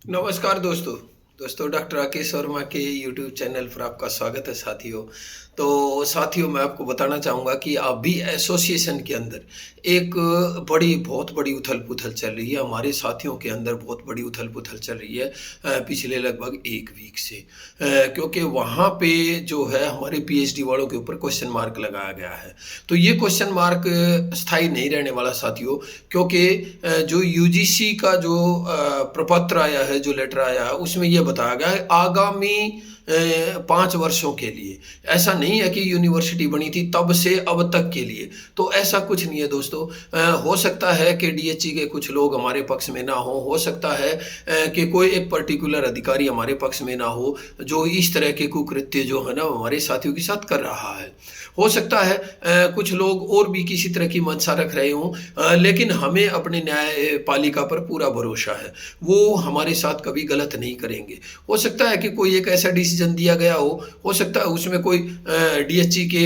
नमस्कार दोस्तों डॉक्टर राकेश वर्मा के यूट्यूब चैनल पर आपका स्वागत है साथियों। तो साथियों, मैं आपको बताना चाहूँगा कि अभी एसोसिएशन के अंदर एक बहुत बड़ी उथल-पुथल चल रही है। हमारे साथियों के अंदर बहुत बड़ी उथल-पुथल चल रही है पिछले लगभग 1 वीक से। क्योंकि वहाँ पे जो है हमारे पीएचडी वालों के ऊपर क्वेश्चन मार्क लगाया गया है। तो ये क्वेश्चन मार्क स्थायी नहीं रहने वाला साथियों, क्योंकि जो यूजीसी का जो प्रपत्र आया है, जो लेटर आया है, उसमें ये बताया गया है आगामी 5 वर्षों के लिए। ऐसा नहीं है कि यूनिवर्सिटी बनी थी तब से अब तक के लिए, तो ऐसा कुछ नहीं है दोस्तों। हो सकता है कि डीएचई के कुछ लोग हमारे पक्ष में ना हो सकता है कि कोई एक पर्टिकुलर अधिकारी हमारे पक्ष में ना जो इस तरह के कुकृत्य जो है ना हमारे साथियों के साथ कर रहा है। हो सकता है कुछ लोग और भी किसी तरह की मंशा रख रहे हों, लेकिन हमें अपने न्यायपालिका पर पूरा भरोसा है। वो हमारे साथ कभी गलत नहीं करेंगे। हो सकता है कि कोई एक ऐसा डिसीजन दिया गया हो सकता है उसमें कोई डीएचई के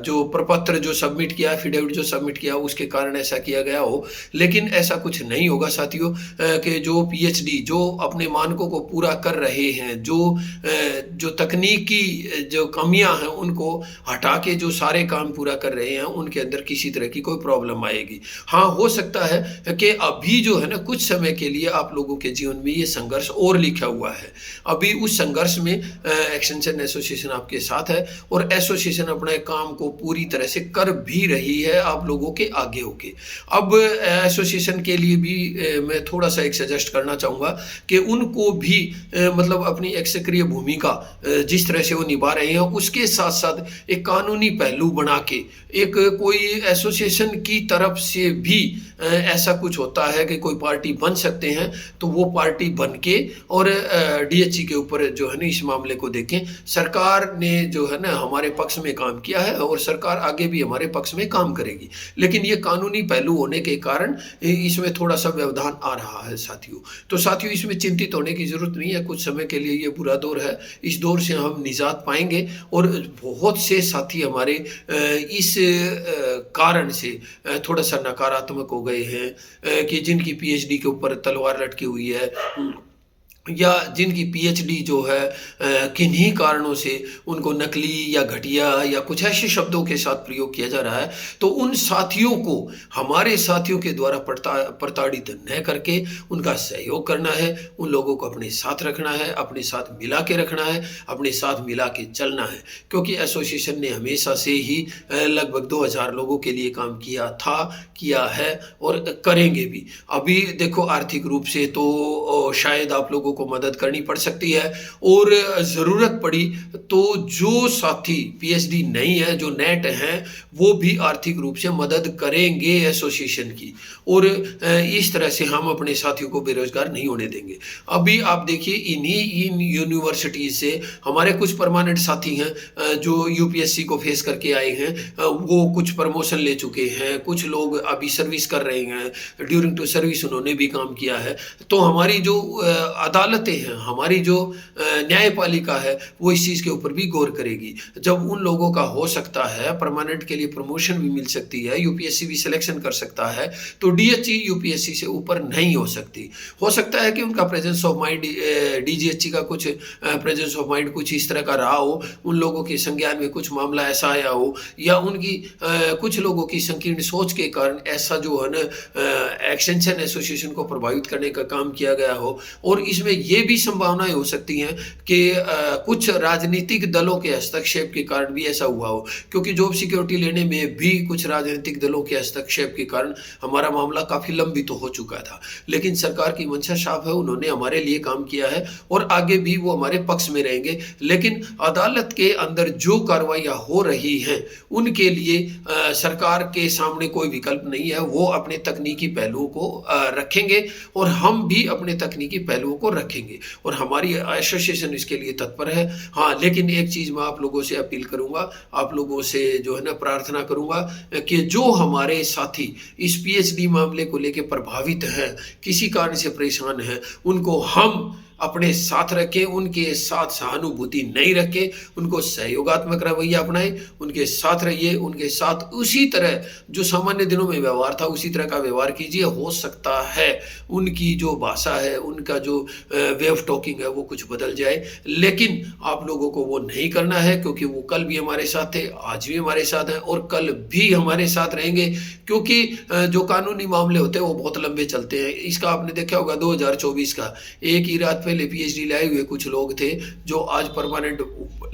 जो प्रपत्र जो सबमिट किया, एफिडेविट जो सबमिट किया, उसके कारण ऐसा किया गया हो, लेकिन ऐसा कुछ नहीं होगा साथियों। कि जो पीएचडी जो अपने मानकों को पूरा कर रहे हैं, जो तकनीकी जो कमियां हैं उनको हटा के जो सारे काम पूरा कर रहे हैं, उनके अंदर किसी तरह की कोई प्रॉब्लम आएगी। हाँ, हो सकता है कि अभी जो है ना कुछ समय के लिए आप लोगों के जीवन में ये संघर्ष और लिखा हुआ है। अभी उस संघर्ष में एक्सटेंशन एसोसिएशन आपके साथ है और एसोसिएशन अपने काम को पूरी तरह से कर भी रही है आप लोगों के आगे होके। अब एसोसिएशन के लिए भी मैं थोड़ा सा एक सजेस्ट करना चाहूँगा कि उनको भी मतलब अपनी एक सक्रिय भूमिका जिस तरह से वो निभा रहे हैं, उसके साथ साथ एक कानूनी पहलू बना के एक कोई एसोसिएशन की तरफ से भी ऐसा कुछ होता है कि कोई पार्टी बन सकते हैं, तो वो पार्टी बन के और डीएचई के ऊपर जो है ना इस मामले को देखें। सरकार ने जो है ना हमारे पक्ष में काम किया है और सरकार आगे भी हमारे पक्ष में काम करेगी, लेकिन ये कानूनी पहलू होने के कारण इसमें थोड़ा सा व्यवधान आ रहा है साथियों। तो साथियों, इसमें चिंतित होने की ज़रूरत नहीं है। कुछ समय के लिए ये बुरा दौर है, इस दौर से हम निजात पाएंगे और बहुत से साथी हमारे इस कारण से थोड़ा सा नकारात्मक हो गए हैं कि जिनकी पीएचडी के ऊपर तलवार लटकी हुई है या जिनकी पीएचडी जो है किन्हीं कारणों से उनको नकली या घटिया या कुछ ऐसे शब्दों के साथ प्रयोग किया जा रहा है, तो उन साथियों को हमारे साथियों के द्वारा प्रताड़ित न करके उनका सहयोग करना है, उन लोगों को अपने साथ रखना है, अपने साथ मिला के रखना है, अपने साथ मिला के चलना है। क्योंकि एसोसिएशन ने हमेशा से ही लगभग 2000 लोगों के लिए काम किया है और करेंगे भी। अभी देखो, आर्थिक रूप से तो शायद आप लोगों को मदद करनी पड़ सकती है और ज़रूरत पड़ी तो जो साथी पीएचडी नहीं है, जो नेट हैं, वो भी आर्थिक रूप से मदद करेंगे एसोसिएशन की, और इस तरह से हम अपने साथियों को बेरोजगार नहीं होने देंगे। अभी आप देखिए, इन यूनिवर्सिटीज़ से हमारे कुछ परमानेंट साथी हैं जो यूपीएससी को फेस करके आए हैं, वो कुछ प्रमोशन ले चुके हैं, कुछ लोग अभी सर्विस कर रहे हैं, ड्यूरिंग टू सर्विस उन्होंने भी काम किया है। तो हमारी जो अदालतें हैं, हमारी जो न्यायपालिका है, वो इस चीज़ के ऊपर भी गौर करेगी। जब उन लोगों का हो सकता है परमानेंट के लिए प्रमोशन भी मिल सकती है, यूपीएससी भी सिलेक्शन कर सकता है, तो डीएचई यूपीएससी से ऊपर नहीं हो सकती। हो सकता है कि उनका प्रेजेंस ऑफ माइंड डीजीएचई का कुछ प्रेजेंस ऑफ माइंड कुछ इस तरह का रहा हो, उन लोगों के संज्ञान में कुछ मामला ऐसा आया हो, या उनकी कुछ लोगों की संकीर्ण सोच के कारण ऐसा जो है ना एक्सटेंशन एसोसिएशन को प्रभावित करने का काम किया गया हो। और इसमें ये भी संभावनाएं हो सकती हैं कि कुछ राजनीतिक दलों के हस्तक्षेप के कारण भी ऐसा हुआ हो, क्योंकि जॉब सिक्योरिटी लेने में भी कुछ राजनीतिक दलों के हस्तक्षेप के कारण हमारा मामला काफ़ी लंबित तो हो चुका था। लेकिन सरकार की मंशा साफ है, उन्होंने हमारे लिए काम किया है और आगे भी वो हमारे पक्ष में रहेंगे। लेकिन अदालत के अंदर जो कार्रवाइयाँ हो रही हैं, उनके लिए सरकार के सामने कोई विकल्प नहीं है। वो अपने तकनीकी पहलुओं को रखेंगे और हम भी अपने तकनीकी पहलुओं को रखेंगे, और हमारी एसोसिएशन इसके लिए तत्पर है। हाँ, लेकिन एक चीज़ मैं आप लोगों से अपील करूँगा, आप लोगों से जो है ना प्रार्थना करूँगा कि जो हमारे साथी इस पीएचडी मामले को लेकर प्रभावित हैं, किसी कारण से परेशान हैं, उनको हम अपने साथ रखें, उनके साथ सहानुभूति नहीं रखें, उनको सहयोगात्मक रवैया अपनाएं, उनके साथ रहिए, उनके साथ उसी तरह जो सामान्य दिनों में व्यवहार था उसी तरह का व्यवहार कीजिए। हो सकता है उनकी जो भाषा है, उनका जो वे ऑफ टॉकिंग है वो कुछ बदल जाए, लेकिन आप लोगों को वो नहीं करना है, क्योंकि वो कल भी हमारे साथ थे, आज भी हमारे साथ हैं और कल भी हमारे साथ रहेंगे। क्योंकि जो कानूनी मामले होते हैं वो बहुत लंबे चलते हैं। इसका आपने देखा होगा 2024 का, एक ही रात पहले पीएचडी लाए हुए कुछ लोग थे जो आज परमानेंट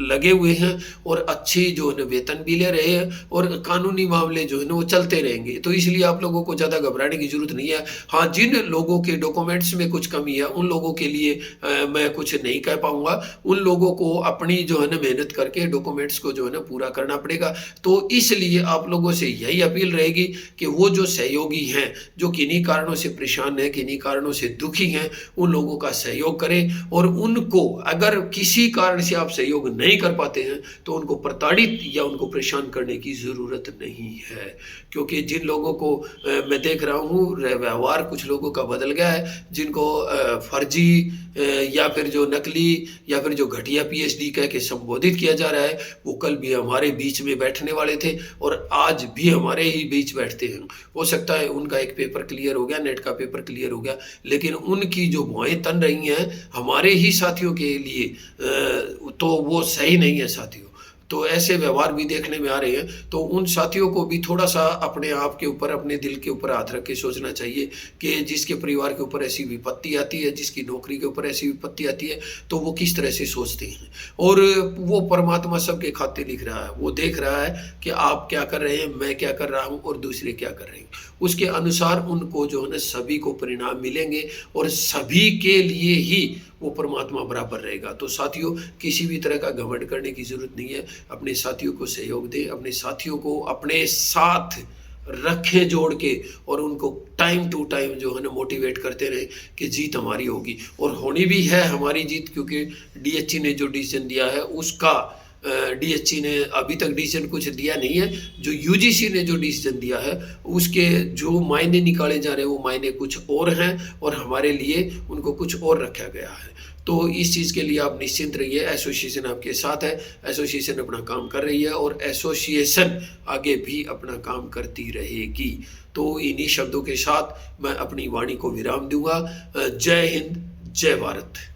लगे हुए हैं और अच्छी जो है वेतन भी ले रहे हैं, और कानूनी मामले जो है ना वो चलते रहेंगे। तो इसलिए आप लोगों को ज़्यादा घबराने की जरूरत नहीं है। हाँ, जिन लोगों के डॉक्यूमेंट्स में कुछ कमी है उन लोगों के लिए मैं कुछ नहीं कह पाऊंगा। उन लोगों को अपनी जो है ना मेहनत करके डॉक्यूमेंट्स को जो है ना पूरा करना पड़ेगा। तो इसलिए आप लोगों से यही अपील रहेगी कि वो जो सहयोगी हैं, जो किन्हीं कारणों से परेशान हैं, किन्हीं कारणों से दुखी हैं, उन लोगों का सहयोग करें। और उनको अगर किसी कारण से आप सहयोग नहीं कर पाते हैं तो उनको प्रताड़ित या उनको परेशान करने की ज़रूरत नहीं है। क्योंकि जिन लोगों को मैं देख रहा हूँ व्यवहार कुछ लोगों का बदल गया है, जिनको फर्जी या फिर जो नकली या फिर जो घटिया पीएचडी कह के संबोधित किया जा रहा है, वो कल भी हमारे बीच में बैठने वाले थे और आज भी हमारे ही बीच बैठते हैं। हो सकता है उनका एक पेपर क्लियर हो गया, नेट का पेपर क्लियर हो गया, लेकिन उनकी जो भुआएं तन रही हैं हमारे ही साथियों के लिए तो वो सही नहीं है साथियों। तो ऐसे व्यवहार भी देखने में आ रहे हैं। तो उन साथियों को भी थोड़ा सा अपने आप के ऊपर, अपने दिल के ऊपर हाथ रख के सोचना चाहिए कि जिसके परिवार के ऊपर ऐसी विपत्ति आती है, जिसकी नौकरी के ऊपर ऐसी विपत्ति आती है, तो वो किस तरह से सोचते हैं। और वो परमात्मा सबके खाते लिख रहा है, वो देख रहा है कि आप क्या कर रहे हैं, मैं क्या कर रहा हूँ और दूसरे क्या कर रहे हैं। उसके अनुसार उनको जो है ना सभी को परिणाम मिलेंगे और सभी के लिए ही वो परमात्मा बराबर रहेगा। तो साथियों, किसी भी तरह का घमंड करने की जरूरत नहीं है। अपने साथियों को सहयोग दें, अपने साथियों को अपने साथ रखें जोड़ के, और उनको टाइम टू टाइम जो है ना मोटिवेट करते रहे कि जीत हमारी होगी, और होनी भी है हमारी जीत। क्योंकि डीएचई ने जो डिसीजन दिया है उसका डीएचई ने अभी तक डिसीजन कुछ दिया नहीं है। जो यूजीसी ने जो डिसीजन दिया है उसके जो मायने निकाले जा रहे हैं वो मायने कुछ और हैं, और हमारे लिए उनको कुछ और रखा गया है। तो इस चीज़ के लिए आप निश्चिंत रहिए, एसोसिएशन आपके साथ है, एसोसिएशन अपना काम कर रही है और एसोसिएशन आगे भी अपना काम करती रहेगी। तो इन्हीं शब्दों के साथ मैं अपनी वाणी को विराम दूंगा। जय हिंद, जय भारत।